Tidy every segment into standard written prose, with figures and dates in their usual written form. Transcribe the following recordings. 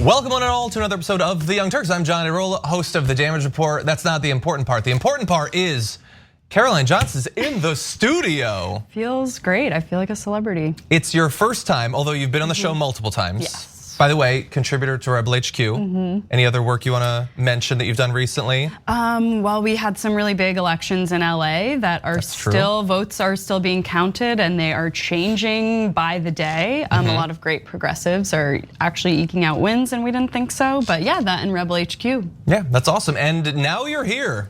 Welcome on and all to another episode of The Young Turks. I'm John Irola, host of The Damage Report. That's not the important part. The important part is Caroline Johnson's in the studio. Feels great. I feel like a celebrity. It's your first time, although you've been on the show multiple times. Yes. By the way, contributor to Rebel HQ. Any other work you want to mention that you've done recently? Well, we had some really big elections in LA that are votes are still being counted and they are changing by the day. A lot of great progressives are actually eking out wins and we didn't think so. But yeah, that and Rebel HQ. Yeah, that's awesome. And now you're here.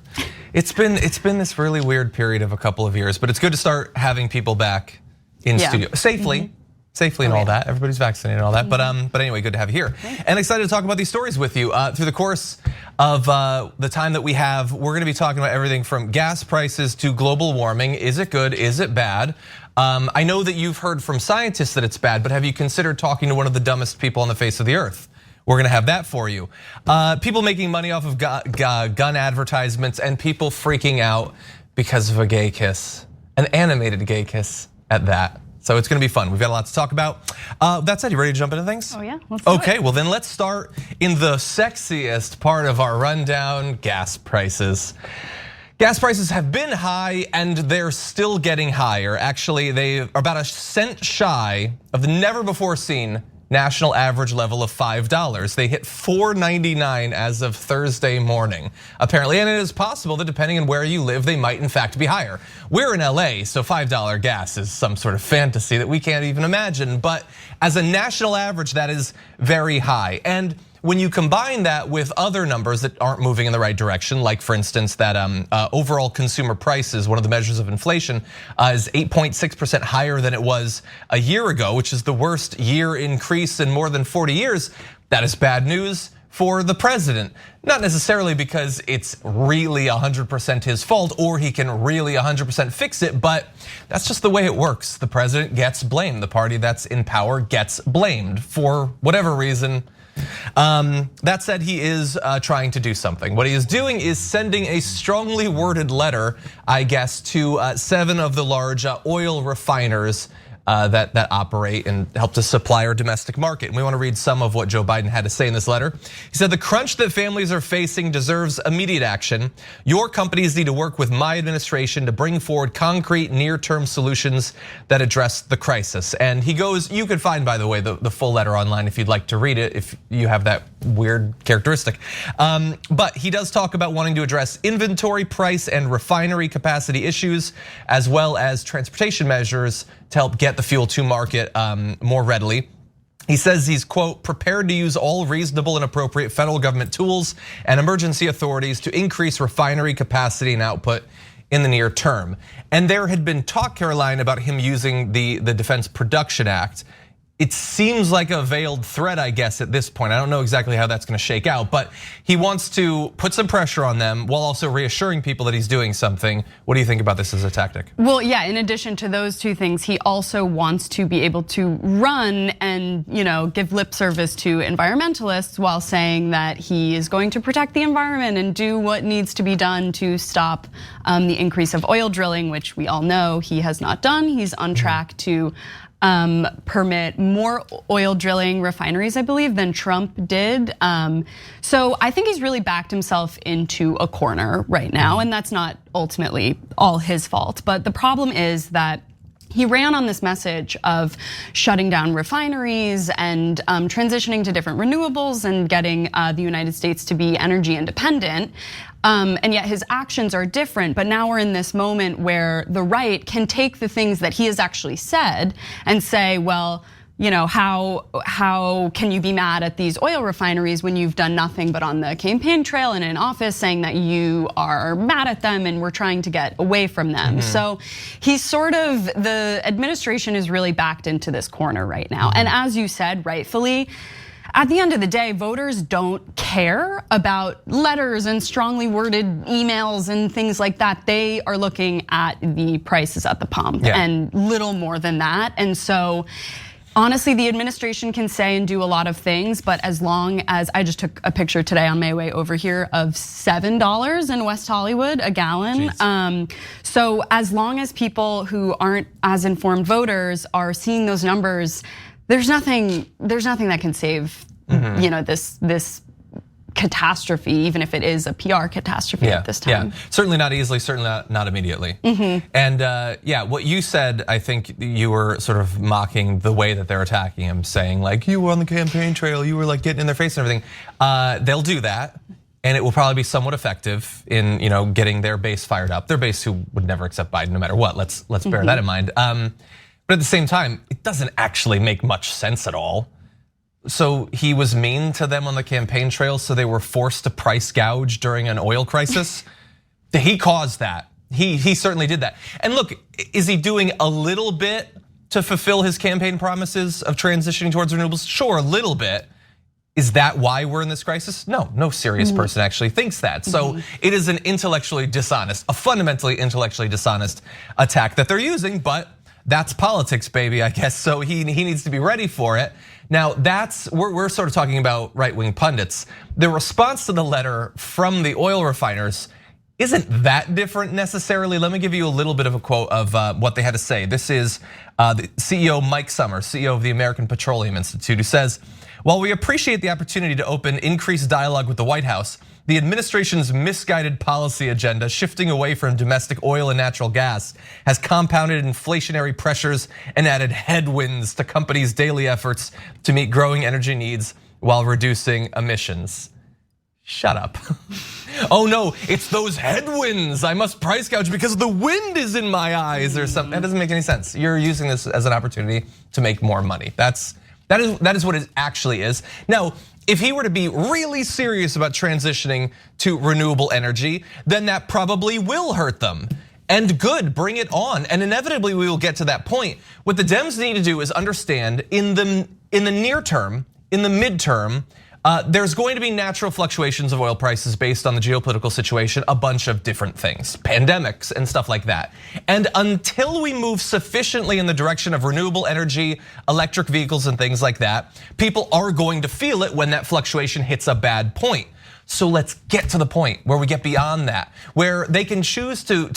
It's been this really weird period of a couple of years, but it's good to start having people back in studio safely. Safely and all that. Everybody's vaccinated and all that. But anyway, good to have you here. And excited to talk about these stories with you. Through the course of the time that we have, we're gonna be talking about everything from gas prices to global warming. Is it good? Is it bad? I know that you've heard from scientists that it's bad, but have you considered talking to one of the dumbest people on the face of the earth? We're gonna have that for you. People making money off of gun advertisements and people freaking out because of a gay kiss, an animated gay kiss at that. So it's gonna be fun. We've got a lot to talk about. That said, you ready to jump into things? Oh yeah, let's do Okay, it. well then let's start in the sexiest part of our rundown, gas prices. Gas prices have been high and they're still getting higher. Actually, they are about a cent shy of the never before seen national average level of $5. They hit $4.99 as of Thursday morning, apparently. And it is possible that depending on where you live, they might in fact be higher. We're in LA, so $5 gas is some sort of fantasy that we can't even imagine. But as a national average, that is very high. And when you combine that with other numbers that aren't moving in the right direction, like for instance that overall consumer prices, one of the measures of inflation, is 8.6% higher than it was a year ago, which is the worst year increase in more than 40 years. That is bad news for the president. Not necessarily because it's really 100% his fault or he can really 100% fix it, but that's just the way it works. The president gets blamed. The party that's in power gets blamed for whatever reason. That said, he is trying to do something. What he is doing is sending a strongly worded letter, I guess, to 7 of the large oil refiners that operate and help to supply our domestic market. And we want to read some of what Joe Biden had to say in this letter. He said, "The crunch that families are facing deserves immediate action. Your companies need to work with my administration to bring forward concrete near-term solutions that address the crisis." And he goes, you could find, by the way, the full letter online if you'd like to read it, if you have that weird characteristic. But he does talk about wanting to address inventory, price, and refinery capacity issues, as well as transportation measures to help get the fuel to market more readily. He says he's, quote, "prepared to use all reasonable and appropriate federal government tools and emergency authorities to increase refinery capacity and output in the near term." And there had been talk, Caroline, about him using the Defense Production Act. It seems like a veiled threat, I guess, at this point. I don't know exactly how that's gonna shake out, but he wants to put some pressure on them while also reassuring people that he's doing something. What do you think about this as a tactic? Well, yeah, in addition to those two things, he also wants to be able to run and give lip service to environmentalists while saying that he is going to protect the environment and do what needs to be done to stop the increase of oil drilling, which we all know he has not done. He's on track to permit more oil drilling refineries, I believe, than Trump did. So I think he's really backed himself into a corner right now, and that's not ultimately all his fault. But the problem is that he ran on this message of shutting down refineries and transitioning to different renewables and getting the United States to be energy independent. And yet his actions are different, but now we're in this moment where the right can take the things that he has actually said and say, well, how can you be mad at these oil refineries when you've done nothing but on the campaign trail and in office saying that you are mad at them and we're trying to get away from them. So he's the administration is really backed into this corner right now. And as you said, rightfully, at the end of the day, voters don't care about letters and strongly worded emails and things like that. They are looking at the prices at the pump and little more than that. And so honestly, the administration can say and do a lot of things, but as long as, I just took a picture today on my way over here of $7 in West Hollywood a gallon. So as long as people who aren't as informed voters are seeing those numbers, there's nothing that can save you know, this catastrophe, even if it is a PR catastrophe at this time. Yeah, certainly not easily, certainly not immediately. And yeah, what you said, I think you were sort of mocking the way that they're attacking him, saying like, you were on the campaign trail, you were like getting in their face and everything. They'll do that, and it will probably be somewhat effective in getting their base fired up. Their base who would never accept Biden no matter what. Let's bear that in mind. But at the same time, it doesn't actually make much sense at all. So he was mean to them on the campaign trail, so they were forced to price gouge during an oil crisis. He caused that. He certainly did that. And look, is he doing a little bit to fulfill his campaign promises of transitioning towards renewables? Sure, a little bit. Is that why we're in this crisis? No serious person actually thinks that. So it is an intellectually dishonest, a fundamentally intellectually dishonest attack that they're using, but that's politics, baby, I guess. So he needs to be ready for it. Now we're sort of talking about right-wing pundits. The response to the letter from the oil refiners isn't that different necessarily. Let me give you a little bit of a quote of what they had to say. This is the CEO Mike Summers, CEO of the American Petroleum Institute, who says, while we appreciate the opportunity to open increased dialogue with the White House, the administration's misguided policy agenda shifting away from domestic oil and natural gas has compounded inflationary pressures and added headwinds to companies' daily efforts to meet growing energy needs while reducing emissions. Shut up. Oh no, it's those headwinds. I must price gouge because the wind is in my eyes or something. That doesn't make any sense. You're using this as an opportunity to make more money. That is what it actually is. Now, if he were to be really serious about transitioning to renewable energy, then that probably will hurt them. And good, bring it on. And inevitably we will get to that point. What the Dems need to do is understand in the near term, in the midterm, there's going to be natural fluctuations of oil prices based on the geopolitical situation, a bunch of different things, pandemics and stuff like that. And until we move sufficiently in the direction of renewable energy, electric vehicles and things like that, people are going to feel it when that fluctuation hits a bad point. So let's get to the point where we get beyond that, where they can choose to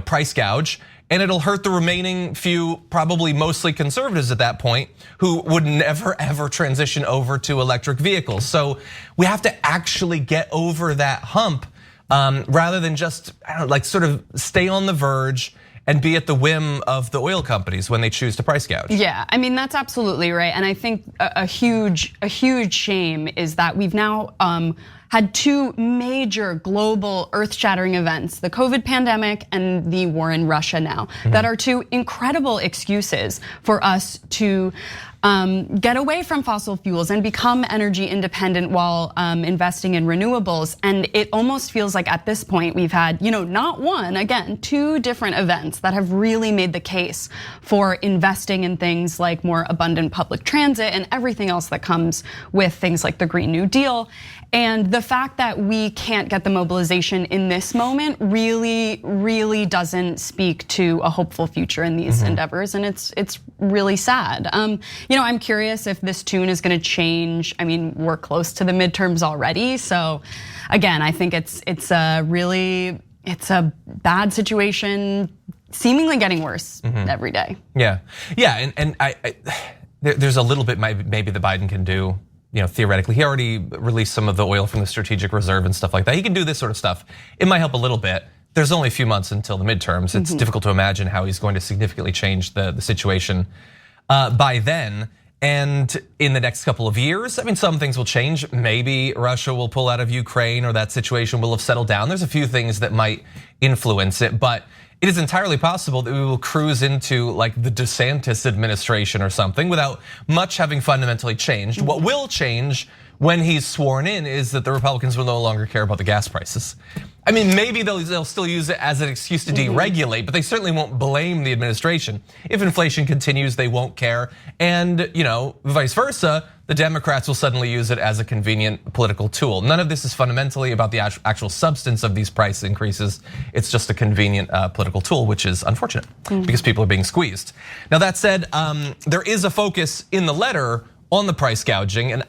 price gouge, and it'll hurt the remaining few, probably mostly conservatives at that point, who would never ever transition over to electric vehicles. So we have to actually get over that hump rather than just, I don't know, like sort of stay on the verge and be at the whim of the oil companies when they choose to price gouge. Yeah, I mean, that's absolutely right. And I think a huge shame is that we've now had two major global earth-shattering events, the COVID pandemic and the war in Russia now, that are two incredible excuses for us to get away from fossil fuels and become energy independent while investing in renewables. And it almost feels like at this point we've had, not one, again, two different events that have really made the case for investing in things like more abundant public transit and everything else that comes with things like the Green New Deal. And the fact that we can't get the mobilization in this moment really doesn't speak to a hopeful future in these endeavors, and it's really sad. I'm curious if this tune is going to change. I mean, we're close to the midterms already, so again, I think it's a bad situation, seemingly getting worse every day. Yeah, and there's a little bit maybe that Biden can do. Theoretically, he already released some of the oil from the strategic reserve and stuff like that. He can do this sort of stuff. It might help a little bit. There's only a few months until the midterms. It's difficult to imagine how he's going to significantly change the situation by then. And in the next couple of years, I mean, some things will change. Maybe Russia will pull out of Ukraine or that situation will have settled down. There's a few things that might influence it, but it is entirely possible that we will cruise into like the DeSantis administration or something without much having fundamentally changed. What will change when he's sworn in is that the Republicans will no longer care about the gas prices. I mean, maybe they'll still use it as an excuse to deregulate, but they certainly won't blame the administration. If inflation continues, they won't care. And vice versa, the Democrats will suddenly use it as a convenient political tool. None of this is fundamentally about the actual substance of these price increases. It's just a convenient political tool, which is unfortunate because people are being squeezed. Now that said, there is a focus in the letter on the price gouging, and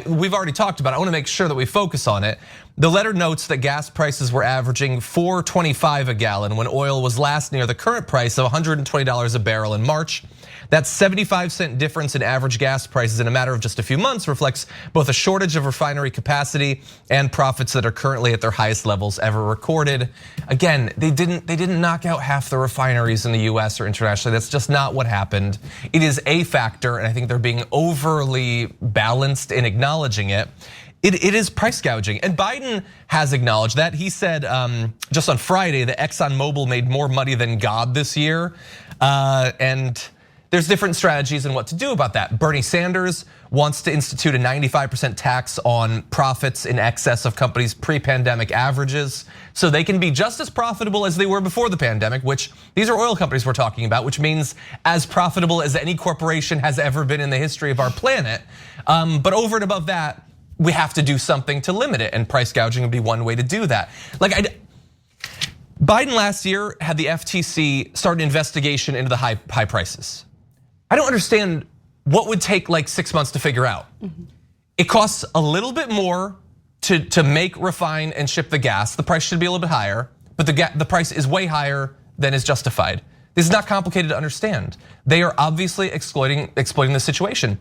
we've already talked about it. I want to make sure that we focus on it. The letter notes that gas prices were averaging $4.25 a gallon when oil was last near the current price of $120 a barrel in March. That 75-cent difference in average gas prices in a matter of just a few months reflects both a shortage of refinery capacity and profits that are currently at their highest levels ever recorded. Again, they didn't knock out half the refineries in the US or internationally. That's just not what happened. It is a factor, and I think they're being overly balanced in acknowledging it. It is price gouging, and Biden has acknowledged that. He said just on Friday that ExxonMobil made more money than God this year, and there's different strategies and what to do about that. Bernie Sanders wants to institute a 95% tax on profits in excess of companies' pre-pandemic averages, so they can be just as profitable as they were before the pandemic, which these are oil companies we're talking about, which means as profitable as any corporation has ever been in the history of our planet. But over and above that, we have to do something to limit it, and price gouging would be one way to do that. Biden last year had the FTC start an investigation into the high prices. I don't understand what would take like 6 months to figure out. It costs a little bit more to make, refine, and ship the gas. The price should be a little bit higher, but the price is way higher than is justified. This is not complicated to understand. They are obviously exploiting the situation.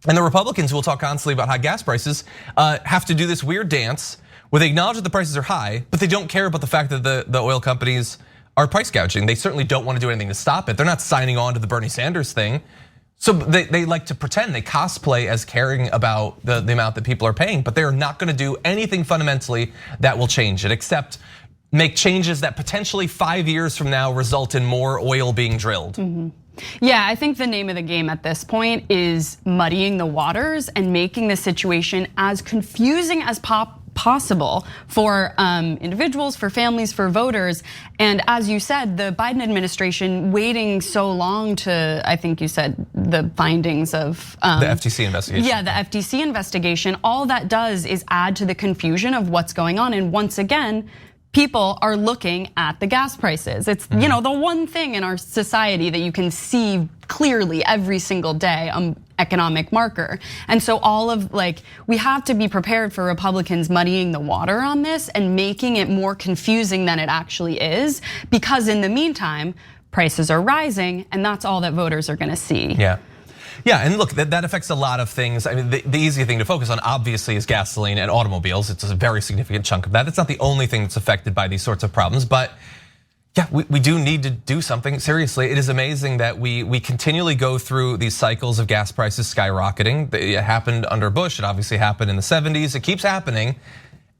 And the Republicans, who will talk constantly about high gas prices, have to do this weird dance where they acknowledge that the prices are high, but they don't care about the fact that the oil companies are price gouging. They certainly don't want to do anything to stop it. They're not signing on to the Bernie Sanders thing. So they like to pretend, they cosplay as caring about the amount that people are paying, but they're not gonna do anything fundamentally that will change it, except make changes that potentially 5 years from now result in more oil being drilled. Yeah, I think the name of the game at this point is muddying the waters and making the situation as confusing as possible for individuals, for families, for voters. And as you said, the Biden administration waiting so long to, I think you said, the findings of the FTC investigation. Yeah, the FTC investigation. All that does is add to the confusion of what's going on. And once again, people are looking at the gas prices. It's the one thing in our society that you can see clearly every single day, economic marker. And so we have to be prepared for Republicans muddying the water on this and making it more confusing than it actually is, because in the meantime, prices are rising, and that's all that voters are gonna see. Yeah, and look, that affects a lot of things. I mean, the easy thing to focus on obviously is gasoline and automobiles. It's a very significant chunk of that. It's not the only thing that's affected by these sorts of problems, but yeah, we do need to do something. Seriously, it is amazing that we continually go through these cycles of gas prices skyrocketing. It happened under Bush, it obviously happened in the 70s, it keeps happening.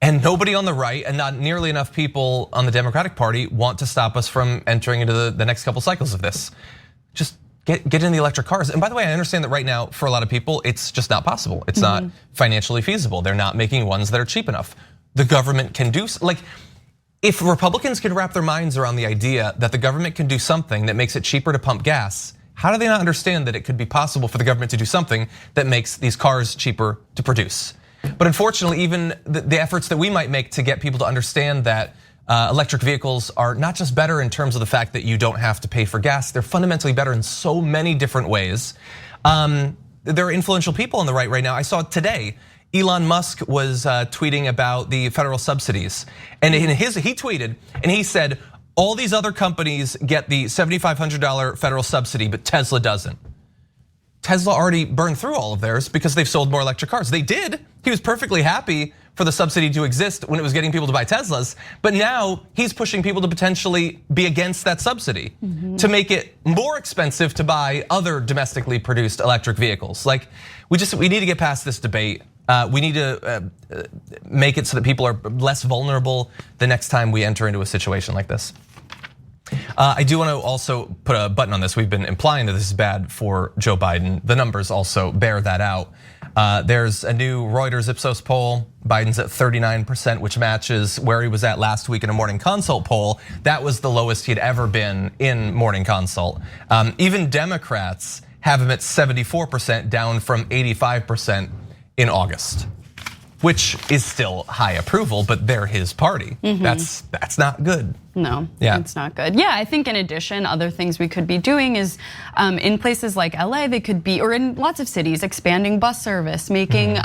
And nobody on the right, and not nearly enough people on the Democratic Party, want to stop us from entering into the next couple cycles of this. Just get in the electric cars. And by the way, I understand that right now, for a lot of people, it's just not possible. It's not financially feasible. They're not making ones that are cheap enough. The government can do, if Republicans can wrap their minds around the idea that the government can do something that makes it cheaper to pump gas, how do they not understand that it could be possible for the government to do something that makes these cars cheaper to produce? But unfortunately, even the efforts that we might make to get people to understand that electric vehicles are not just better in terms of the fact that you don't have to pay for gas, they're fundamentally better in so many different ways. There are influential people on the right now. I saw today, Elon Musk was tweeting about the federal subsidies. And he tweeted and he said, all these other companies get the $7,500 federal subsidy, but Tesla doesn't. Tesla already burned through all of theirs because they've sold more electric cars. They did. He was perfectly happy for the subsidy to exist when it was getting people to buy Teslas. But now he's pushing people to potentially be against that subsidy to make it more expensive to buy other domestically produced electric vehicles. We need to get past this debate. We need to make it so that people are less vulnerable the next time we enter into a situation like this. I do want to also put a button on this. We've been implying that this is bad for Joe Biden. The numbers also bear that out. There's a new Reuters Ipsos poll. Biden's at 39%, which matches where he was at last week in a Morning Consult poll. That was the lowest he'd ever been in Morning Consult. Even Democrats have him at 74%, down from 85% in August, which is still high approval, but they're his party. That's not good. No, it's not good. Yeah, I think in addition, other things we could be doing is in places like LA, they could be, or in lots of cities, expanding bus service, making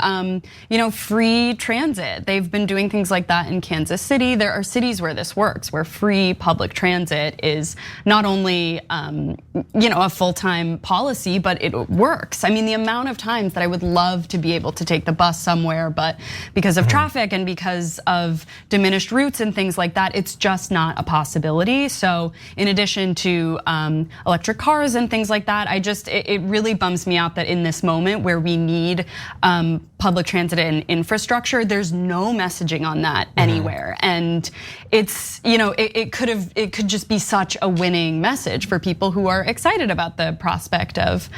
free transit. They've been doing things like that in Kansas City. There are cities where this works, where free public transit is not only a full-time policy, but it works. I mean, the amount of times that I would love to be able to take the bus somewhere, but because of traffic and because of diminished routes and things like that, it's just not a possibility. So in addition to electric cars and things like that, it really bums me out that in this moment where we need public transit and infrastructure, there's no messaging on that anywhere. And it's, it could just be such a winning message for people who are excited about the prospect of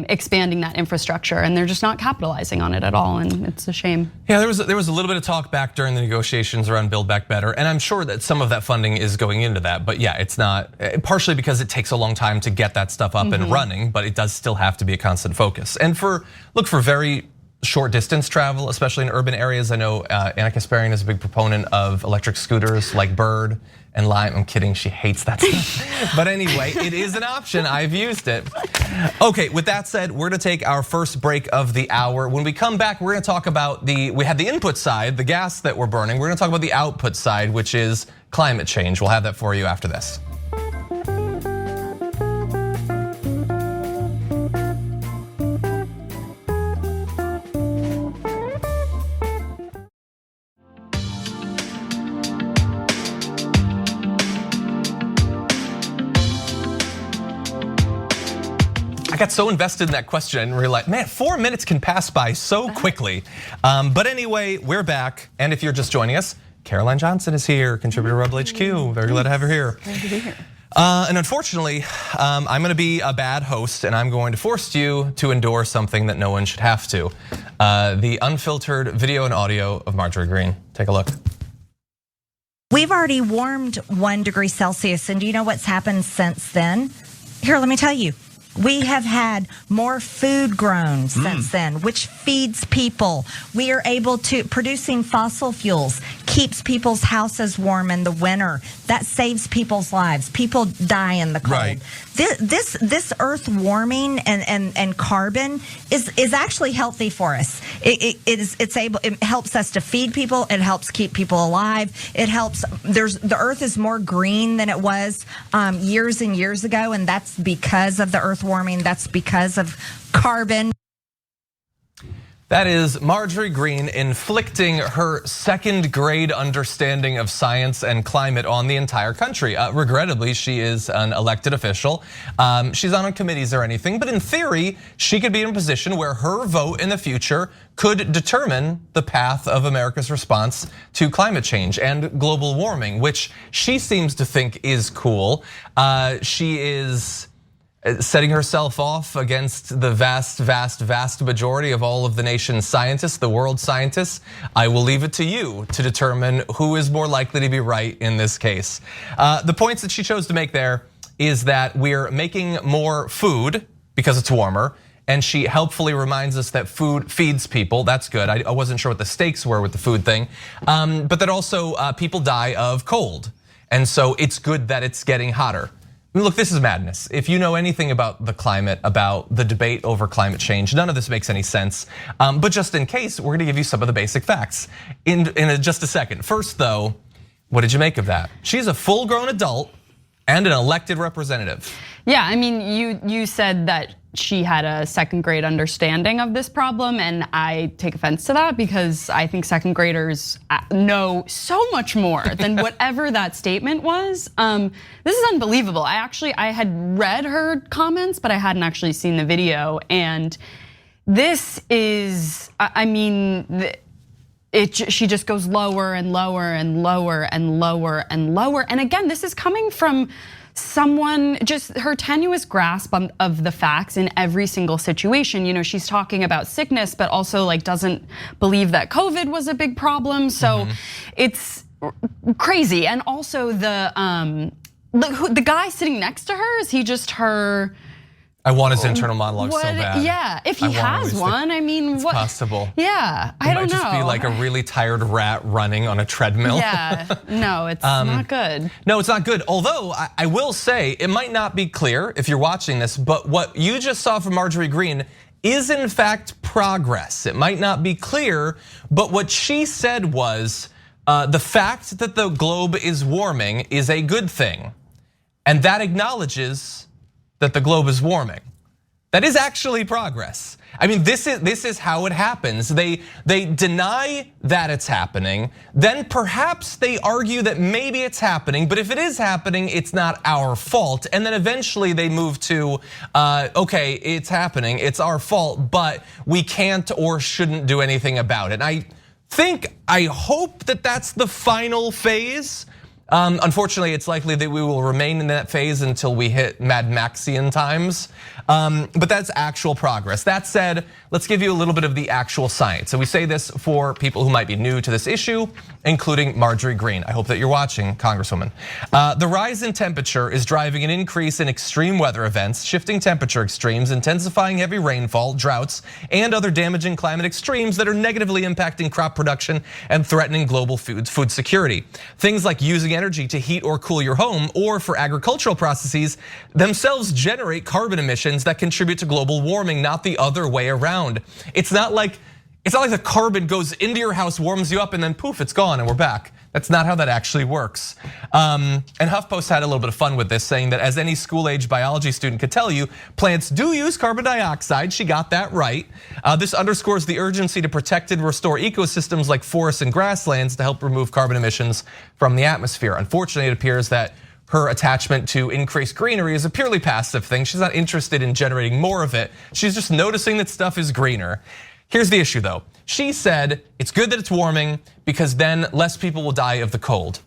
expanding that infrastructure, and they're just not capitalizing on it at all, and it's a shame. Yeah, there was a little bit of talk back during the negotiations around Build Back Better, and I'm sure that some of that funding is going into that, but yeah, it's not, partially because it takes a long time to get that stuff up and running, but it does still have to be a constant focus. And for very short distance travel, especially in urban areas, I know Anna Kasparian is a big proponent of electric scooters like Bird and Lime. I'm kidding, she hates that stuff. But anyway, it is an option, I've used it. Okay, with that said, we're gonna take our first break of the hour. When we come back, we're gonna talk about we had the input side, the gas that we're burning. We're gonna talk about the output side, which is climate change. We'll have that for you after this. I got so invested in that question, I didn't realize, man, 4 minutes can pass by so quickly. But anyway, we're back, and if you're just joining us, Caroline Johnson is here, contributor to Rebel HQ. Very glad to have her here. Glad to be here. And unfortunately, I'm gonna be a bad host, and I'm going to force you to endure something that no one should have to. The unfiltered video and audio of Marjorie Greene. Take a look. We've already warmed 1 degree Celsius, and do you know what's happened since then? Here, let me tell you. We have had more food grown since then, which feeds people. We are able to, producing fossil fuels keeps people's houses warm in the winter. That saves people's lives. People die in the cold. Right. This earth warming and carbon is actually healthy for us. It helps us to feed people. It helps keep people alive. It helps. The earth is more green than it was years and years ago, and that's because of the earth warming. That's because of carbon. That is Marjorie Greene inflicting her second grade understanding of science and climate on the entire country. Regrettably, she is an elected official. She's not on committees or anything, but in theory, she could be in a position where her vote in the future could determine the path of America's response to climate change and global warming, which she seems to think is cool. She is setting herself off against the vast majority of all of the nation's scientists, the world's scientists. I will leave it to you to determine who is more likely to be right in this case. The points that she chose to make there is that we're making more food because it's warmer, and she helpfully reminds us that food feeds people. That's good. I wasn't sure what the stakes were with the food thing, but that also people die of cold, and so it's good that it's getting hotter. Look, this is madness. If you know anything about the climate, about the debate over climate change, none of this makes any sense. But just in case, we're gonna give you some of the basic facts in just a second. First though, what did you make of that? She's a full-grown adult and an elected representative. Yeah, I mean, you said that she had a second grade understanding of this problem, and I take offense to that because I think second graders know so much more than whatever that statement was. This is unbelievable. I had read her comments, but I hadn't actually seen the video, and this is, I mean, she just goes lower and lower and lower and lower and lower. And again, this is coming from someone, just her tenuous grasp of the facts in every single situation. You know, she's talking about sickness, but also like doesn't believe that COVID was a big problem. So it's crazy. And also the guy sitting next to her, is he just her I want his internal monologue so bad. Yeah, if he has one, I mean, it's what? Possible. Yeah, I don't know. It might just be like a really tired rat running on a treadmill. Yeah, no, it's not good. No, it's not good. Although I will say it might not be clear if you're watching this, but what you just saw from Marjorie Greene is in fact progress. It might not be clear, but what she said was the fact that the globe is warming is a good thing. And that acknowledges that the globe is warming. That is actually progress. I mean, this is how it happens. They deny that it's happening, then perhaps they argue that maybe it's happening, but if it is happening, it's not our fault. And then eventually they move to, okay, it's happening, it's our fault, but we can't or shouldn't do anything about it. And I hope that that's the final phase. Unfortunately, it's likely that we will remain in that phase until we hit Mad Maxian times. But that's actual progress. That said, let's give you a little bit of the actual science. So we say this for people who might be new to this issue, including Marjorie Greene. I hope that you're watching, Congresswoman. The rise in temperature is driving an increase in extreme weather events, shifting temperature extremes, intensifying heavy rainfall, droughts, and other damaging climate extremes that are negatively impacting crop production and threatening global food security. Things like using energy to heat or cool your home, or for agricultural processes, themselves generate carbon emissions that contribute to global warming, not the other way around. It's not like the carbon goes into your house, warms you up, and then poof, it's gone and we're back. That's not how that actually works. And HuffPost had a little bit of fun with this, saying that as any school-age biology student could tell you, plants do use carbon dioxide. She got that right. This underscores the urgency to protect and restore ecosystems like forests and grasslands to help remove carbon emissions from the atmosphere. Unfortunately, it appears that her attachment to increased greenery is a purely passive thing. She's not interested in generating more of it. She's just noticing that stuff is greener. Here's the issue though. She said it's good that it's warming because then less people will die of the cold,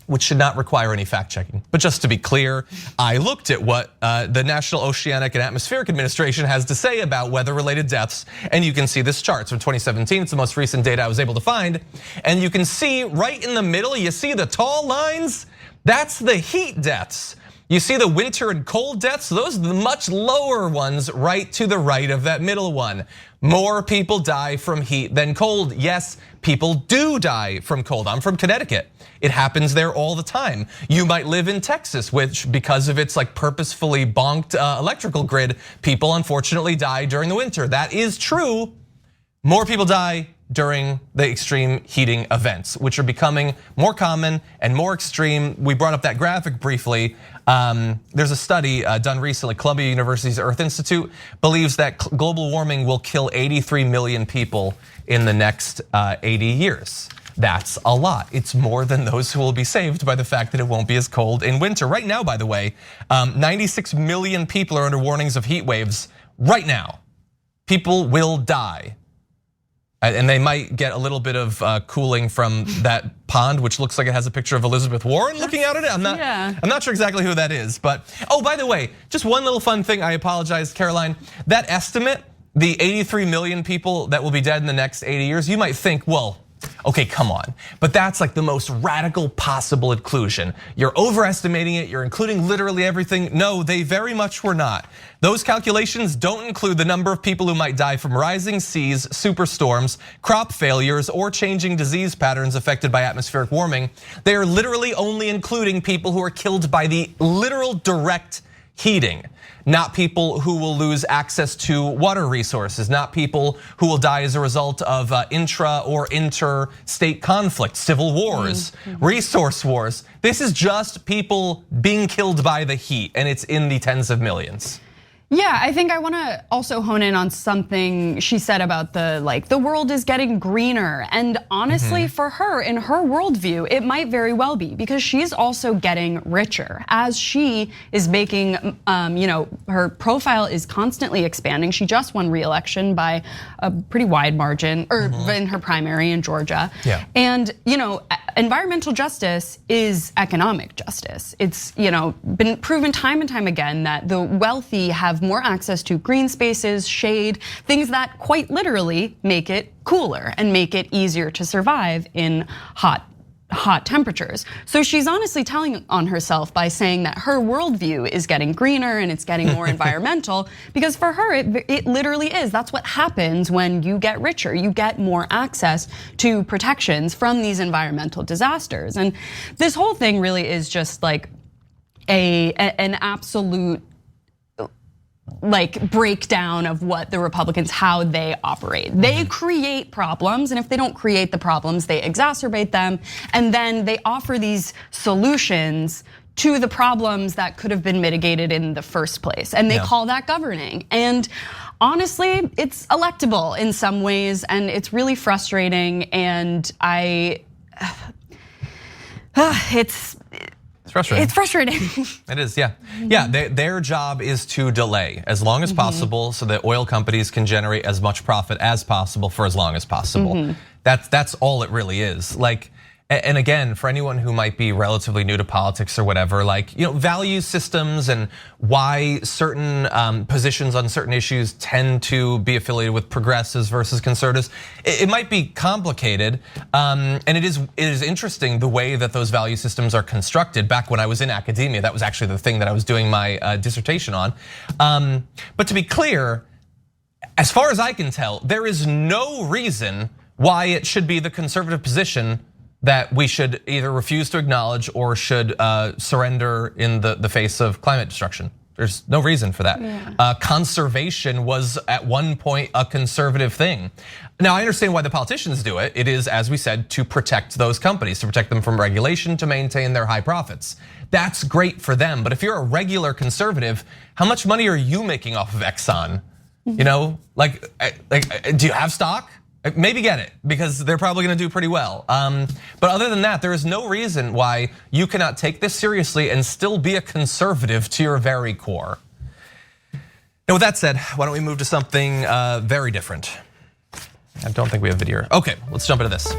which should not require any fact checking. But just to be clear, I looked at what the National Oceanic and Atmospheric Administration has to say about weather-related deaths, and you can see this chart. It's from 2017, it's the most recent data I was able to find. And you can see right in the middle, you see the tall lines? That's the heat deaths. You see the winter and cold deaths? Those are the much lower ones right to the right of that middle one. More people die from heat than cold. Yes, people do die from cold. I'm from Connecticut. It happens there all the time. You might live in Texas, which because of its like purposefully bonked electrical grid, people unfortunately die during the winter. That is true. More people die during the extreme heating events, which are becoming more common and more extreme. We brought up that graphic briefly. There's a study done recently. Columbia University's Earth Institute believes that global warming will kill 83 million people in the next 80 years. That's a lot. It's more than those who will be saved by the fact that it won't be as cold in winter. Right now, by the way, 96 million people are under warnings of heat waves right now. People will die. And they might get a little bit of cooling from that pond, which looks like it has a picture of Elizabeth Warren looking out at it. I'm not sure exactly who that is, but by the way, just one little fun thing. I apologize, Caroline. That estimate, the 83 million people that will be dead in the next 80 years, you might think, well, okay, come on. But that's like the most radical possible inclusion. You're overestimating it, you're including literally everything. No, they very much were not. Those calculations don't include the number of people who might die from rising seas, superstorms, crop failures, or changing disease patterns affected by atmospheric warming. They are literally only including people who are killed by the literal direct heating. Not people who will lose access to water resources, not people who will die as a result of intra or interstate conflict, civil wars, resource wars. This is just people being killed by the heat, and it's in the tens of millions. Yeah, I think I want to also hone in on something she said about the world is getting greener. And honestly, for her, in her worldview, it might very well be, because she's also getting richer as she is making, her profile is constantly expanding. She just won re-election by a pretty wide margin, or in her primary in Georgia. Yeah. And environmental justice is economic justice. It's been proven time and time again that the wealthy have more access to green spaces, shade, things that quite literally make it cooler and make it easier to survive in hot hot temperatures. So she's honestly telling on herself by saying that her worldview is getting greener and it's getting more environmental, because for her, it literally is. That's what happens when you get richer. You get more access to protections from these environmental disasters. And this whole thing really is just like an absolute breakdown of what the Republicans, how they operate. They create problems, and if they don't create the problems, they exacerbate them, and then they offer these solutions to the problems that could have been mitigated in the first place. And they call that governing. And honestly, it's electable in some ways, and it's really frustrating. And it's frustrating. It's frustrating. It is, yeah. Yeah, their job is to delay as long as possible so that oil companies can generate as much profit as possible for as long as possible. That's all it really is. And again, for anyone who might be relatively new to politics or whatever, value systems and why certain positions on certain issues tend to be affiliated with progressives versus conservatives, it might be complicated, and it is interesting the way that those value systems are constructed. Back when I was in academia, that was actually the thing that I was doing my dissertation on. But to be clear, as far as I can tell, there is no reason why it should be the conservative position that we should either refuse to acknowledge or should surrender in the face of climate destruction. There's no reason for that. Yeah. Conservation was at one point a conservative thing. Now I understand why the politicians do it. It is, as we said, to protect those companies, to protect them from regulation, to maintain their high profits. That's great for them, but if you're a regular conservative, how much money are you making off of Exxon? You know, do you have stock? Maybe get it, because they're probably gonna do pretty well. But other than that, there is no reason why you cannot take this seriously and still be a conservative to your very core. Now with that said, why don't we move to something very different? I don't think we have video. Okay, let's jump into this.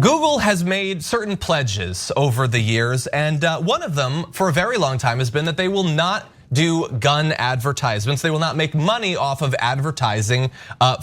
Google has made certain pledges over the years, and one of them for a very long time has been that they will not do gun advertisements. They will not make money off of advertising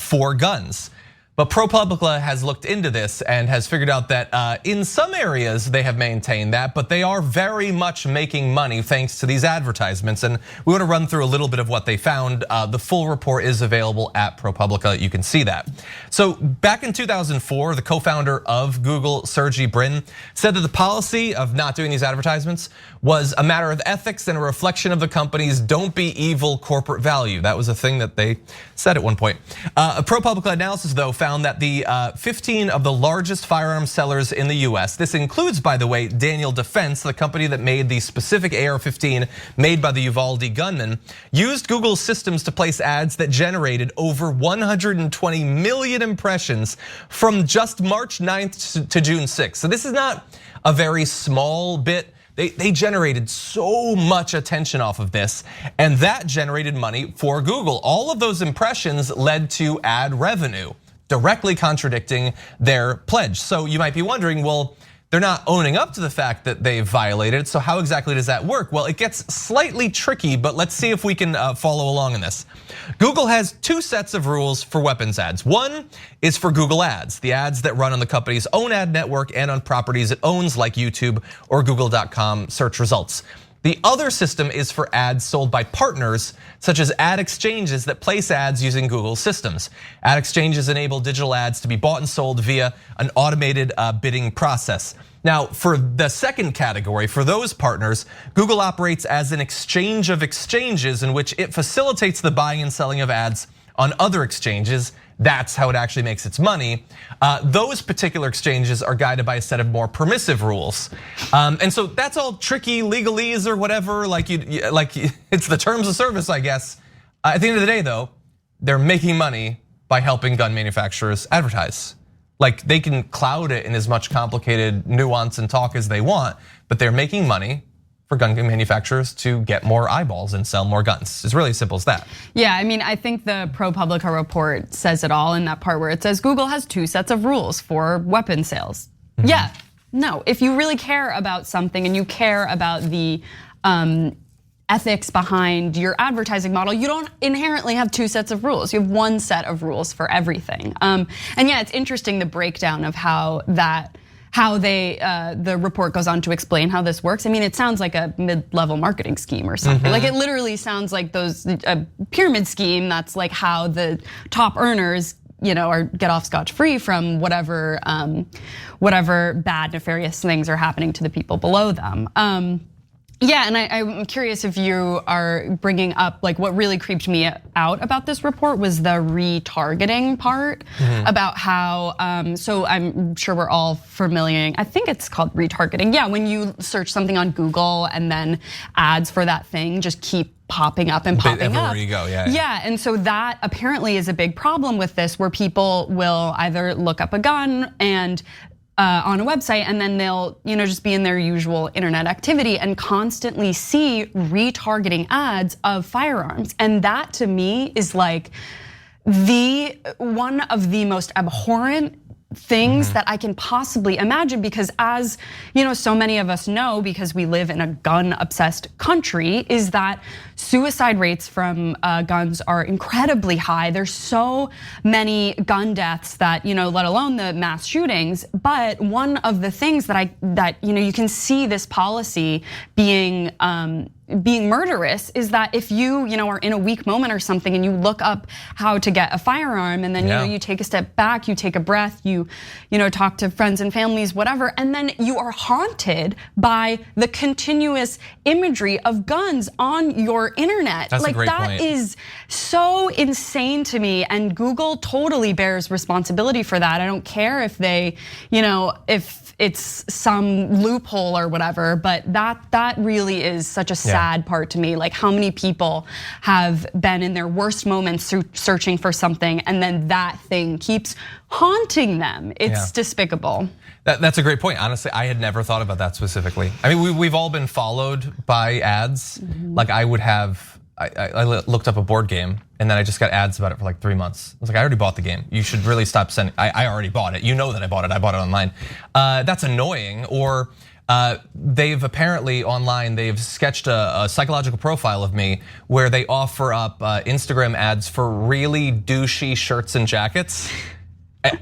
for guns. But ProPublica has looked into this and has figured out that in some areas they have maintained that, but they are very much making money thanks to these advertisements. And we want to run through a little bit of what they found. The full report is available at ProPublica. You can see that. So back in 2004, the co-founder of Google, Sergey Brin, said that the policy of not doing these advertisements was a matter of ethics and a reflection of the company's "don't be evil" corporate value. That was a thing that they said at one point. A ProPublica analysis, though, found that the 15 of the largest firearms sellers in the US, this includes, by the way, Daniel Defense, the company that made the specific AR-15 made by the Uvalde gunman, used Google's systems to place ads that generated over 120 million impressions from just March 9th to June 6th. So this is not a very small bit. They generated so much attention off of this, and that generated money for Google. All of those impressions led to ad revenue, directly contradicting their pledge. So you might be wondering, well, they're not owning up to the fact that they've violated, so how exactly does that work? Well, it gets slightly tricky, but let's see if we can follow along in this. Google has two sets of rules for weapons ads. One is for Google Ads, the ads that run on the company's own ad network and on properties it owns like YouTube or Google.com search results. The other system is for ads sold by partners, such as ad exchanges that place ads using Google systems. Ad exchanges enable digital ads to be bought and sold via an automated bidding process. Now, for the second category, for those partners, Google operates as an exchange of exchanges in which it facilitates the buying and selling of ads on other exchanges. That's how it actually makes its money. Those particular exchanges are guided by a set of more permissive rules. And so that's all tricky legalese or whatever, like it's the terms of service, I guess. At the end of the day though, they're making money by helping gun manufacturers advertise. Like they can cloud it in as much complicated nuance and talk as they want, but they're making money for gun manufacturers to get more eyeballs and sell more guns. It's really as simple as that. Yeah, I mean, I think the ProPublica report says it all in that part where it says Google has 2 sets of rules for weapon sales. Yeah, no, if you really care about something and you care about the ethics behind your advertising model, you don't inherently have 2 sets of rules. You have 1 set of rules for everything. And yeah, it's interesting the breakdown of how the report goes on to explain how this works. I mean, it sounds like a mid-level marketing scheme or something. Like it literally sounds like a pyramid scheme. That's like how the top earners, get off scotch-free from whatever bad, nefarious things are happening to the people below them. Yeah, and I'm curious if you are bringing up, like, what really creeped me out about this report was the retargeting part about how, so I'm sure we're all familiar, I think it's called retargeting. Yeah, when you search something on Google and then ads for that thing just keep popping up and popping everywhere up. You go, yeah. Yeah, and so that apparently is a big problem with this, where people will either look up a gun and on a website, and then they'll just be in their usual internet activity and constantly see retargeting ads of firearms. And that to me is like one of the most abhorrent things that I can possibly imagine, because as so many of us know, because we live in a gun-obsessed country, is that suicide rates from guns are incredibly high. There's so many gun deaths that let alone the mass shootings. But one of the things that you can see this policy being murderous is that if you are in a weak moment or something and you look up how to get a firearm, and then you take a step back, you take a breath, you talk to friends and families, whatever, and then you are haunted by the continuous imagery of guns on your internet. That's like, a great that point. is so insane to me, and Google totally bears responsibility for that. I don't care if they, if it's some loophole or whatever, but that really is such a sad part to me. Like, how many people have been in their worst moments searching for something, and then that thing keeps haunting them. It's despicable. That's a great point. Honestly, I had never thought about that specifically. I mean, we've all been followed by ads. Like I looked up a board game, and then I just got ads about it for like 3 months. I was like, I already bought the game. You should really stop sending. I already bought it. You know that I bought it. I bought it online. That's annoying. Or they've apparently online, they've sketched a psychological profile of me where they offer up Instagram ads for really douchey shirts and jackets.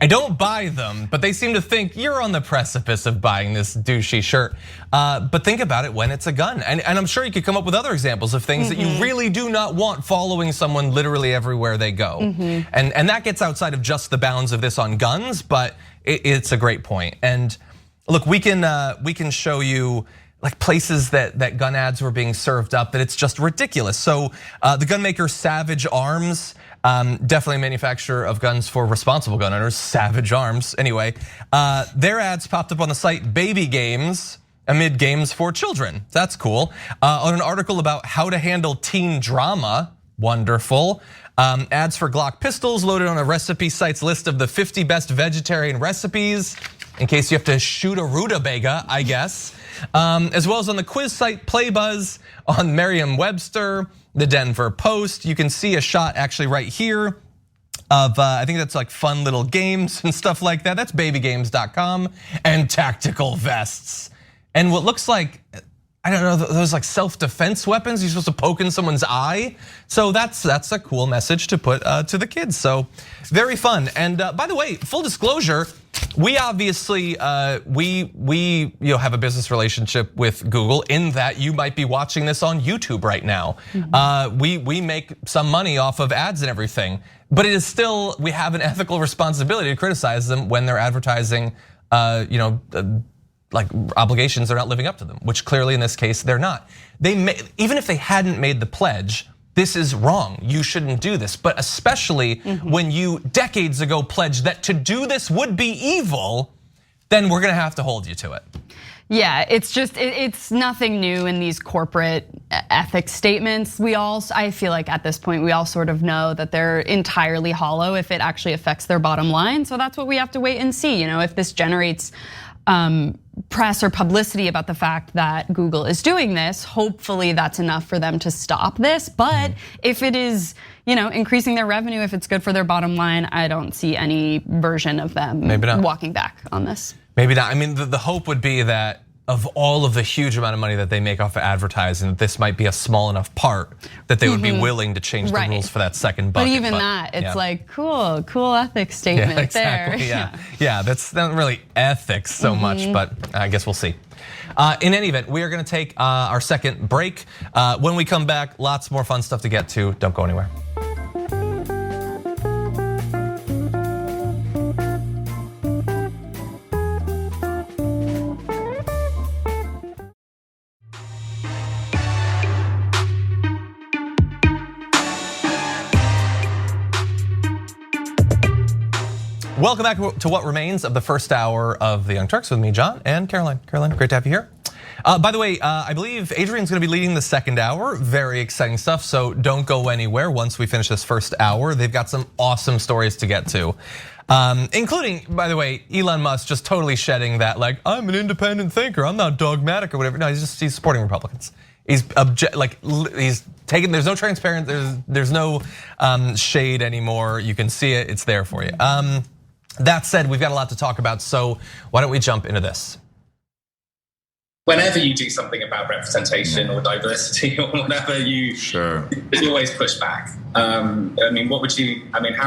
I don't buy them, but they seem to think you're on the precipice of buying this douchey shirt. But think about it when it's a gun. And I'm sure you could come up with other examples of things that you really do not want following someone literally everywhere they go. And that gets outside of just the bounds of this on guns, but it's a great point. And look, we can show you like places that gun ads were being served up that it's just ridiculous. So the gun maker Savage Arms, definitely a manufacturer of guns for responsible gun owners, Savage Arms. Anyway, their ads popped up on the site Baby Games amid games for children. That's cool. On an article about how to handle teen drama, wonderful. Ads for Glock pistols loaded on a recipe site's list of the 50 best vegetarian recipes, in case you have to shoot a rutabaga, I guess. As well as on the quiz site Playbuzz, on Merriam-Webster, the Denver Post. You can see a shot actually right here of, I think that's like fun little games and stuff like that. That's babygames.com, and tactical vests. And what looks like, I don't know, those like self-defense weapons you're supposed to poke in someone's eye. So that's a cool message to put to the kids. So very fun. And by the way, full disclosure, we obviously we have a business relationship with Google in that you might be watching this on YouTube right now. We make some money off of ads and everything, but it is still, we have an ethical responsibility to criticize them when they're advertising like obligations they're not living up to them, which clearly in this case they're not. Even if they hadn't made the pledge, this is wrong. You shouldn't do this. But especially when you decades ago pledged that to do this would be evil, then we're gonna have to hold you to it. Yeah, it's nothing new in these corporate ethics statements. I feel like at this point we all sort of know that they're entirely hollow if it actually affects their bottom line. So that's what we have to wait and see. If this generates press or publicity about the fact that Google is doing this. Hopefully that's enough for them to stop this. But if it is, increasing their revenue, if it's good for their bottom line, I don't see any version of them walking back on this. Maybe not. I mean, the hope would be that of all of the huge amount of money that they make off of advertising, this might be a small enough part that they would be willing to change the rules for that second bucket. But even that, it's like, cool ethics statement exactly, there. Yeah, that's not really ethics so much, but I guess we'll see. In any event, we are gonna take our second break. When we come back, lots more fun stuff to get to. Don't go anywhere. Welcome back to what remains of the first hour of the Young Turks with me, John, and Caroline. Caroline, great to have you here. By the way, I believe Adrian's gonna be leading the second hour. Very exciting stuff, so don't go anywhere once we finish this first hour. They've got some awesome stories to get to. Including, by the way, Elon Musk just totally shedding that, like, I'm an independent thinker, I'm not dogmatic or whatever. No, he's supporting Republicans. He's taking, there's no transparency, there's no shade anymore. You can see it, it's there for you. That said, we've got a lot to talk about, so why don't we jump into this? Whenever you do something about representation or diversity or whatever, there's always pushback. How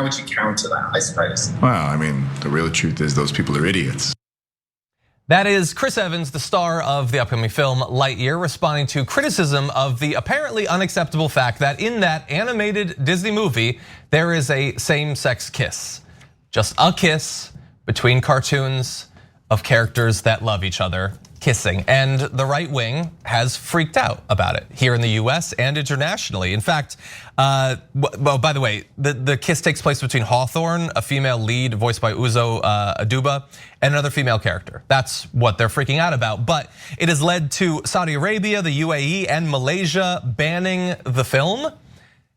would you counter that, I suppose? Well, the real truth is those people are idiots. That is Chris Evans, the star of the upcoming film Lightyear, responding to criticism of the apparently unacceptable fact that in that animated Disney movie, there is a same-sex kiss. Just a kiss between cartoons of characters that love each other kissing. And the right wing has freaked out about it here in the US and internationally. In fact, by the way, the kiss takes place between Hawthorne, a female lead voiced by Uzo Aduba, and another female character. That's what they're freaking out about. But it has led to Saudi Arabia, the UAE, and Malaysia banning the film.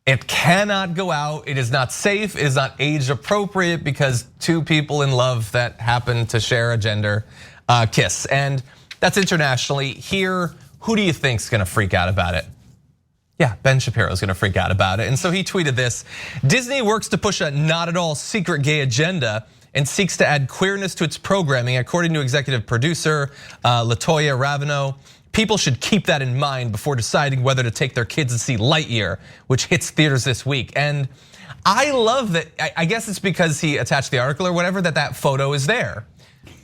It cannot go out, it is not safe, it is not age appropriate because two people in love that happen to share a gender kiss. And that's internationally. Here, who do you think's gonna freak out about it? Yeah, Ben Shapiro's gonna freak out about it. And so he tweeted this: Disney works to push a not at all secret gay agenda and seeks to add queerness to its programming, according to executive producer Latoya Ravino. People should keep that in mind before deciding whether to take their kids to see Lightyear, which hits theaters this week. And I love that, I guess it's because he attached the article or whatever, that photo is there.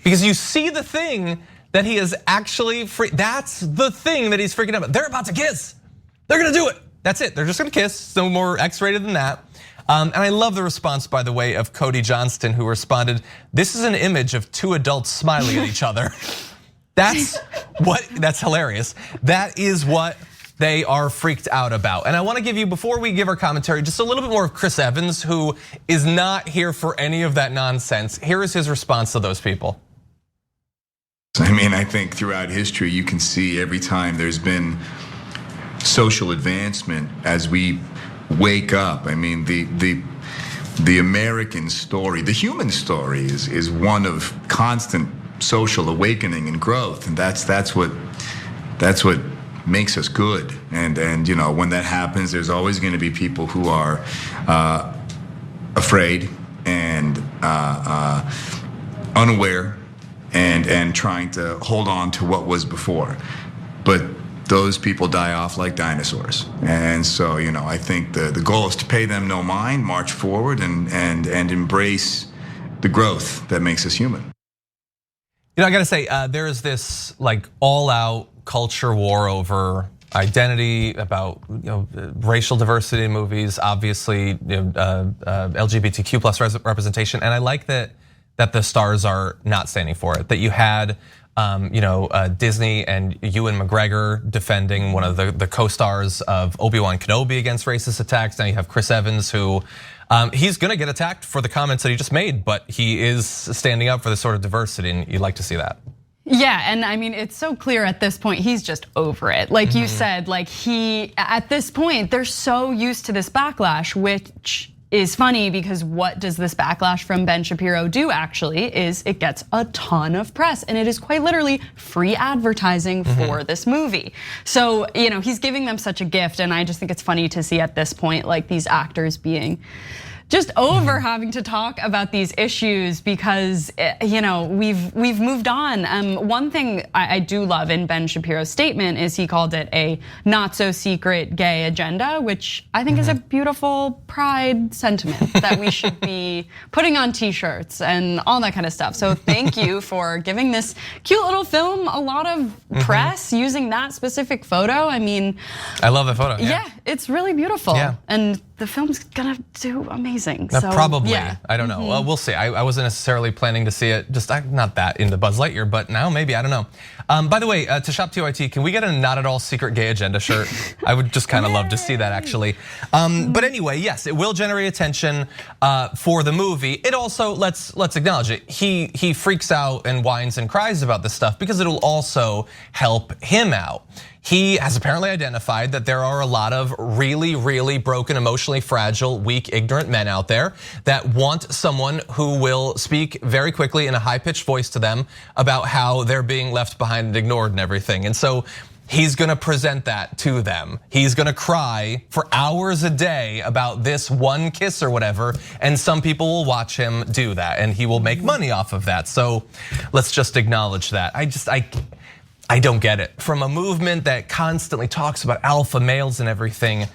Because you see the thing that he is actually, that's the thing that he's freaking out about. They're about to kiss, they're gonna do it. That's it, they're just gonna kiss, no more X-rated than that. And I love the response, by the way, of Cody Johnston, who responded, "This is an image of two adults smiling at each other." That's hilarious. That is what they are freaked out about. And I wanna give you, before we give our commentary, just a little bit more of Chris Evans, who is not here for any of that nonsense. Here is his response to those people. I think throughout history, you can see every time there's been social advancement as we wake up. The American story, the human story is one of constant social awakening and growth, and that's what makes us good. And when that happens, there's always going to be people who are afraid and unaware and trying to hold on to what was before. But those people die off like dinosaurs. And so I think the goal is to pay them no mind, march forward, and embrace the growth that makes us human. I gotta say, there is this all-out culture war over identity, about racial diversity in movies, obviously LGBTQ plus representation, and I like that the stars are not standing for it. That you had Disney and Ewan McGregor defending one of the co-stars of Obi-Wan Kenobi against racist attacks. Now you have Chris Evans, who he's gonna get attacked for the comments that he just made, but he is standing up for this sort of diversity, and you like to see that. Yeah, and it's so clear at this point, he's just over it. You said, at this point, they're so used to this backlash, which is funny because what does this backlash from Ben Shapiro do actually is it gets a ton of press, and it is quite literally free advertising for this movie. So, he's giving them such a gift, and I just think it's funny to see at this point like these actors being just over having to talk about these issues because we've moved on. One thing I do love in Ben Shapiro's statement is he called it a not so secret gay agenda, which I think is a beautiful pride sentiment that we should be putting on t-shirts and all that kind of stuff. So thank you for giving this cute little film a lot of press using that specific photo. I mean, I love the photo. Yeah, it's really beautiful. Yeah. And the film's gonna do amazing. So, probably, yeah. I don't know. Well, we'll see. I wasn't necessarily planning to see it. I'm not that into Buzz Lightyear, but now maybe, I don't know. By the way, to Shop TYT, can we get a not at all secret gay agenda shirt? I would just kind of love to see that actually. But anyway, yes, it will generate attention for the movie. It also, let's acknowledge it. He freaks out and whines and cries about this stuff because it'll also help him out. He has apparently identified that there are a lot of really, really broken, emotionally fragile, weak, ignorant men out there that want someone who will speak very quickly in a high-pitched voice to them about how they're being left behind and ignored and everything. And so he's gonna present that to them. He's gonna cry for hours a day about this one kiss or whatever, and some people will watch him do that, and he will make money off of that. So let's just acknowledge that. I don't get it. From a movement that constantly talks about alpha males and everything,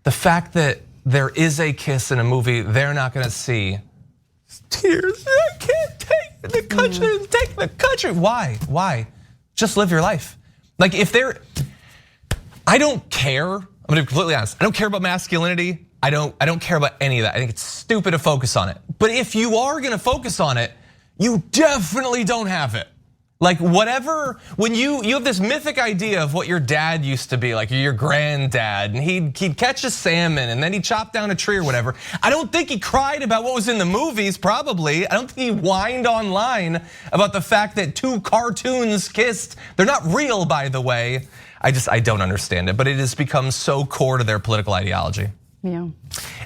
the fact that there is a kiss in a movie they're not gonna see, tears, I can't take the country, take the country. Why? Just live your life. Like I don't care, I'm gonna be completely honest, I don't care about masculinity, I don't care about any of that. I think it's stupid to focus on it. But if you are gonna focus on it, you definitely don't have it. Like whatever, when you have this mythic idea of what your dad used to be, like your granddad, and he'd catch a salmon and then he'd chop down a tree or whatever. I don't think he cried about what was in the movies, probably. I don't think he whined online about the fact that two cartoons kissed. They're not real, by the way. I don't understand it, but it has become so core to their political ideology. Yeah.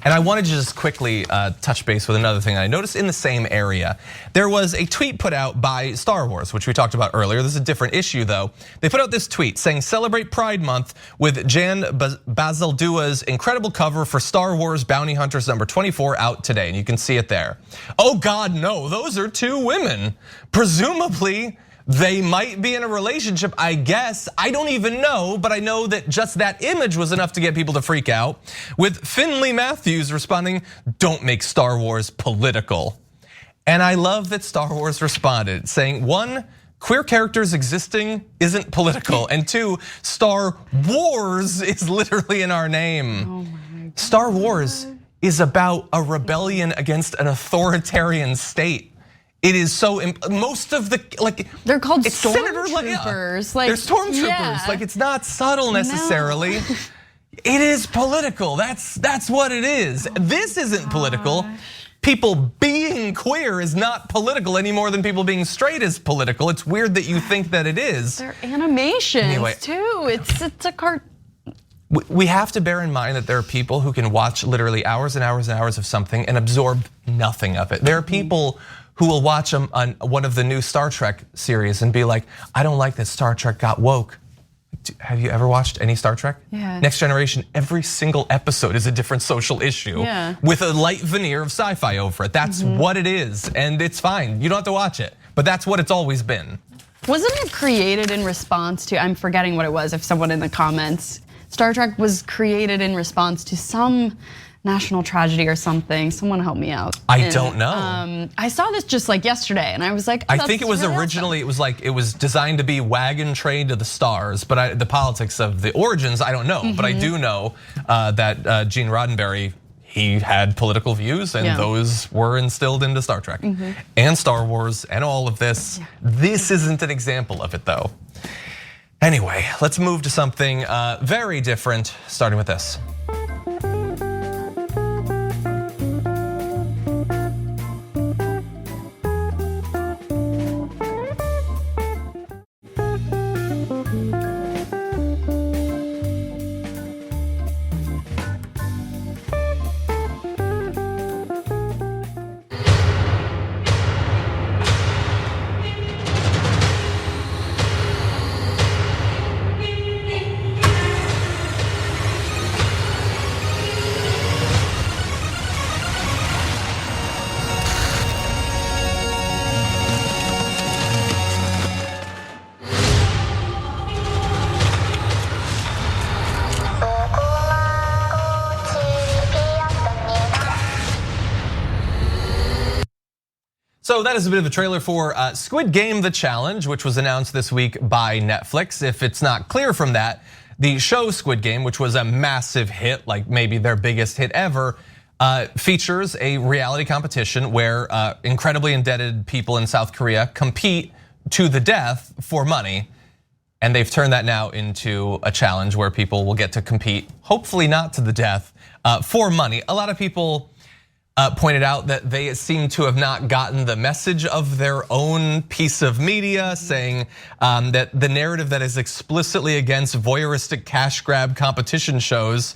And I wanted to just quickly touch base with another thing I noticed in the same area. There was a tweet put out by Star Wars, which we talked about earlier. This is a different issue though. They put out this tweet saying, celebrate Pride Month with Jan Bazaldua's incredible cover for Star Wars Bounty Hunters number 24 out today. And you can see it there. Oh God, no, those are two women. Presumably, they might be in a relationship, I guess. I don't even know, but I know that just that image was enough to get people to freak out. With Finley Matthews responding, don't make Star Wars political. And I love that Star Wars responded saying, one, queer characters existing isn't political. And two, Star Wars is literally in our name. Oh my God. Star Wars is about a rebellion against an authoritarian state. It is so, most of the, they're called stormtroopers. They're stormtroopers, yeah. It's not subtle necessarily. No. It is political, that's what it is. This isn't political. People being queer is not political any more than people being straight is political. It's weird that you think that it is. They're animations Anyway. too, it's a cartoon. We have to bear in mind that there are people who can watch literally hours and hours and hours of something and absorb nothing of it. There are people who will watch on one of the new Star Trek series and be like, I don't like that Star Trek got woke. Have you ever watched any Star Trek? Yeah. Next Generation, every single episode is a different social issue with a light veneer of sci-fi over it. That's what it is, and it's fine. You don't have to watch it, but that's what it's always been. Wasn't it created in response to, I'm forgetting what it was, if someone in the comments, Star Trek was created in response to some national tragedy or something. Someone help me out. I don't know. I saw this just like yesterday and I was like, I think it was really originally, awesome. it was designed to be wagon train to the stars, but the politics of the origins, I don't know. But I do know that Gene Roddenberry, he had political views and those were instilled into Star Trek and Star Wars and all of this. This isn't an example of it though. Anyway, let's move to something very different, starting with this. So that is a bit of a trailer for Squid Game: The Challenge, which was announced this week by Netflix. If it's not clear from that, the show Squid Game, which was a massive hit, like maybe their biggest hit ever, features a reality competition where incredibly indebted people in South Korea compete to the death for money. And they've turned that now into a challenge where people will get to compete, hopefully not to the death, for money. A lot of people pointed out that they seem to have not gotten the message of their own piece of media, saying that the narrative that is explicitly against voyeuristic cash grab competition shows,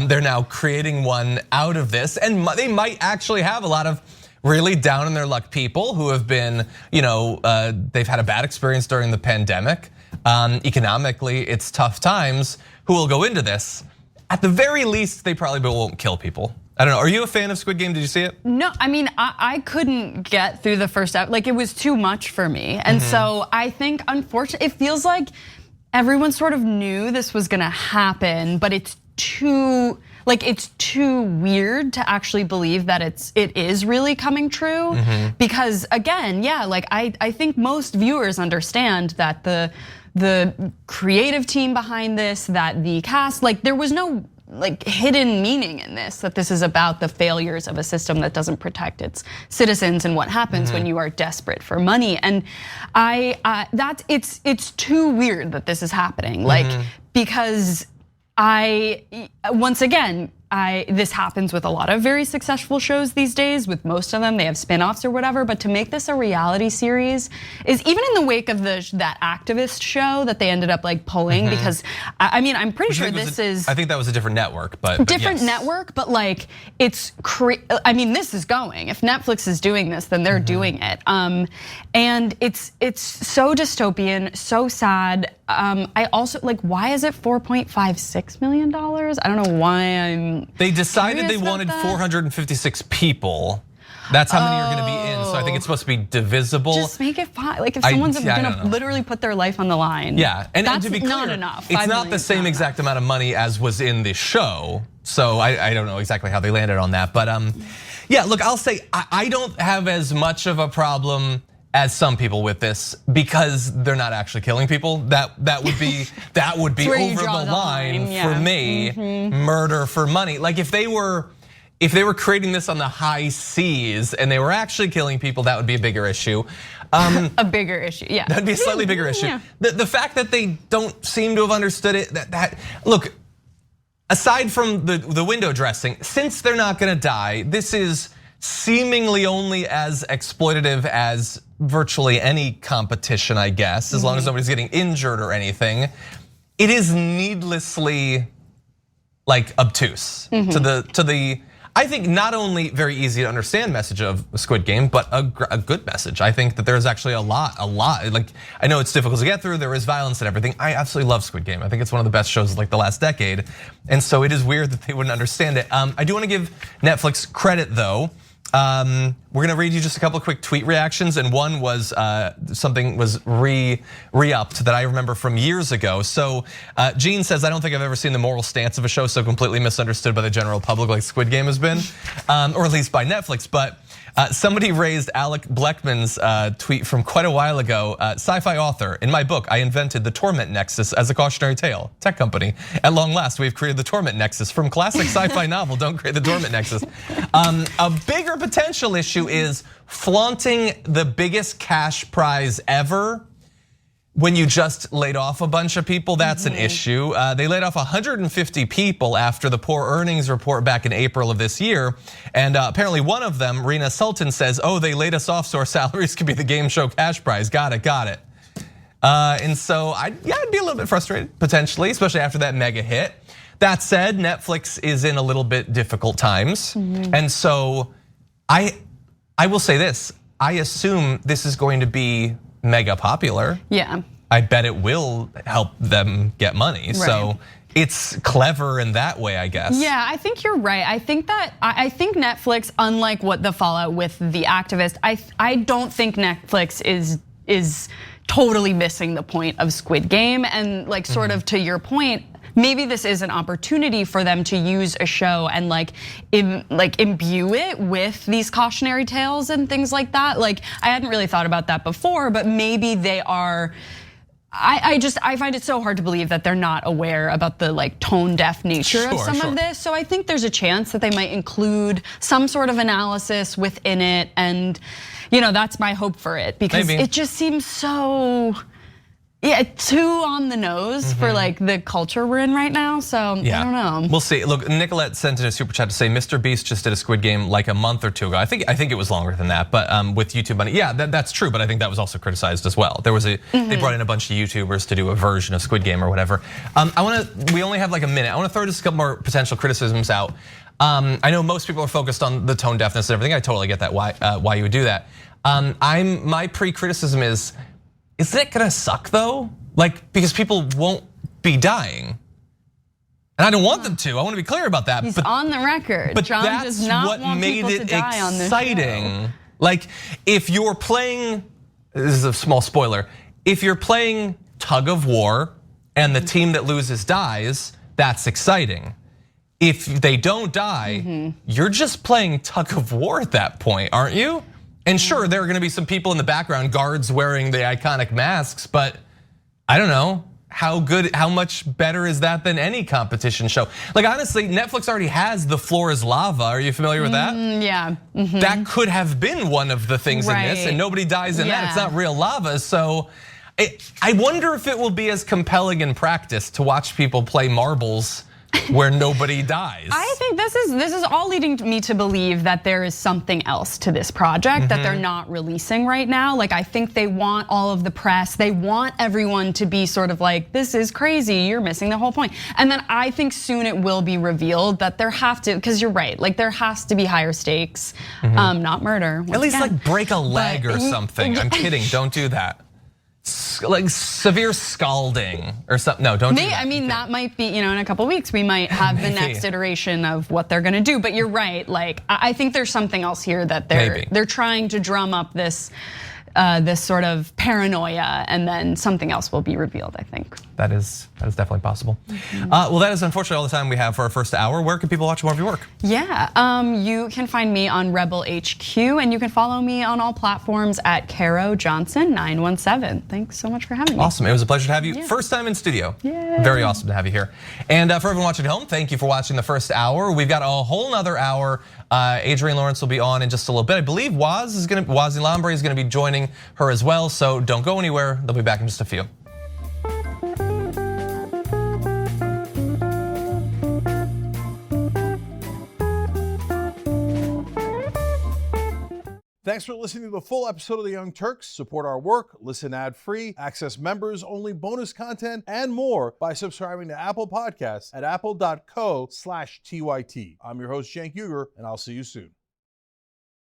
they're now creating one out of this. And they might actually have a lot of really down in their luck people who have been, they've had a bad experience during the pandemic. Economically, it's tough times, who will go into this. At the very least, they probably won't kill people. I don't know. Are you a fan of Squid Game? Did you see it? No, I mean, I couldn't get through the first episode. Like, it was too much for me. And so I think, unfortunately, it feels like everyone sort of knew this was gonna happen, but it's too weird to actually believe that it is really coming true. Because again, yeah, like I think most viewers understand that the creative team behind this, that the cast, like there was no hidden meaning in this, that this is about the failures of a system that doesn't protect its citizens and what happens when you are desperate for money. And it's too weird that this is happening, because once again, this happens with a lot of very successful shows these days. With most of them, they have spin-offs or whatever. But to make this a reality series is, even in the wake of that activist show that they ended up pulling, because I mean, I'm pretty sure this is. I think that was a different network, but different network. But I mean, this is going. If Netflix is doing this, then they're doing it. And it's so dystopian, so sad. I also why is it $4.56 million? I don't know why They decided they wanted 456 people. That's how many are gonna be in. So I think it's supposed to be divisible. Just make it fine. Like if someone's gonna literally put their life on the line. Yeah, and that's to be clear, not enough. It's not the same exact amount of money as was in the show. So I don't know exactly how they landed on that. But yeah, look, I'll say I don't have as much of a problem as some people with this, because they're not actually killing people. That would be over the line for me. Murder for money. Like if they were creating this on the high seas and they were actually killing people, that would be a bigger issue. A bigger issue, yeah. That'd be a slightly bigger issue. Yeah. The fact that they don't seem to have understood it, look, aside from the window dressing, since they're not gonna die, this is seemingly only as exploitative as virtually any competition, I guess, as long as nobody's getting injured or anything. It is needlessly obtuse to the I think not only very easy to understand message of Squid Game, but a good message. I think that there's actually a lot. I know it's difficult to get through. There is violence and everything. I absolutely love Squid Game. I think it's one of the best shows of the last decade. And so it is weird that they wouldn't understand it. I do want to give Netflix credit though. We're gonna read you just a couple of quick tweet reactions, and one was something was re-upped that I remember from years ago. So Gene says, I don't think I've ever seen the moral stance of a show so completely misunderstood by the general public like Squid Game has been, or at least by Netflix. But somebody raised Alec Bleckman's tweet from quite a while ago. Sci-fi author, in my book, I invented the Torment Nexus as a cautionary tale. Tech company. At long last, we've created the Torment Nexus. From classic sci-fi novel, don't create the Torment Nexus. A bigger potential issue is flaunting the biggest cash prize ever when you just laid off a bunch of people. That's an issue. They laid off 150 people after the poor earnings report back in April of this year. And apparently one of them, Rena Sultan, says, oh, they laid us off so our salaries could be the game show cash prize. Got it. And so I'd be a little bit frustrated, potentially, especially after that mega hit. That said, Netflix is in a little bit difficult times. And so I will say this, I assume this is going to be mega popular. Yeah. I bet it will help them get money. Right. So it's clever in that way, I guess. Yeah, I think you're right. I think Netflix, unlike what the fallout with the activist, I don't think Netflix is totally missing the point of Squid Game. And sort of to your point, maybe this is an opportunity for them to use a show and imbue it with these cautionary tales and things like that. Like, I hadn't really thought about that before, but maybe they are. I find it so hard to believe that they're not aware about the tone deaf nature of some of this. So I think there's a chance that they might include some sort of analysis within it, and that's my hope for it, because it just seems so too on the nose for the culture we're in right now. So I don't know. We'll see. Look, Nicolette sent in a super chat to say Mr. Beast just did a Squid Game like a month or two ago. I think it was longer than that, but with YouTube money, that's true. But I think that was also criticized as well. There was they brought in a bunch of YouTubers to do a version of Squid Game or whatever. We only have like a minute. I want to throw just a couple more potential criticisms out. I know most people are focused on the tone deafness and everything. I totally get that why you would do that. My pre-criticism is it gonna suck though? Because people won't be dying. And I don't want them to. I want to be clear about that. He's on the record. But John that's does not what want made people it to die on this exciting. show. If you're playing, this is a small spoiler, if you're playing tug of war and the team that loses dies, that's exciting. If they don't die, you're just playing tug of war at that point, aren't you? And sure, there are gonna be some people in the background, guards wearing the iconic masks, but I don't know, how much better is that than any competition show? Honestly, Netflix already has The Floor is Lava. Are you familiar with that? Yeah. That could have been one of the things in this, and nobody dies in that. It's not real lava, so I wonder if it will be as compelling in practice to watch people play marbles where nobody dies. I think this is all leading me to believe that there is something else to this project that they're not releasing right now. I think they want all of the press. They want everyone to be sort of like, this is crazy, you're missing the whole point. And then I think soon it will be revealed that there have to, because you're right, there has to be higher stakes, not murder. At least break a leg or something. I'm kidding, don't do that. Severe scalding or something. No, don't do that. I mean, that might be, in a couple of weeks, we might have the next iteration of what they're gonna do. But you're right, I think there's something else here that they're trying to drum up this sort of paranoia, and then something else will be revealed, I think. That is definitely possible. Well, that is unfortunately all the time we have for our first hour. Where can people watch more of your work? Yeah, you can find me on Rebel HQ, and you can follow me on all platforms at Caro Johnson 917. Thanks so much for having me. Awesome, it was a pleasure to have you. First time in studio. Yay. Very awesome to have you here. And for everyone watching at home, thank you for watching the first hour. We've got a whole nother hour. Adrienne Lawrence will be on in just a little bit. I believe Wazzy Lambre is gonna be joining her as well. So don't go anywhere. They'll be back in just a few. Thanks for listening to the full episode of The Young Turks. Support our work, listen ad-free, access members-only bonus content, and more by subscribing to Apple Podcasts at apple.co/TYT. I'm your host, Cenk Uygur, and I'll see you soon.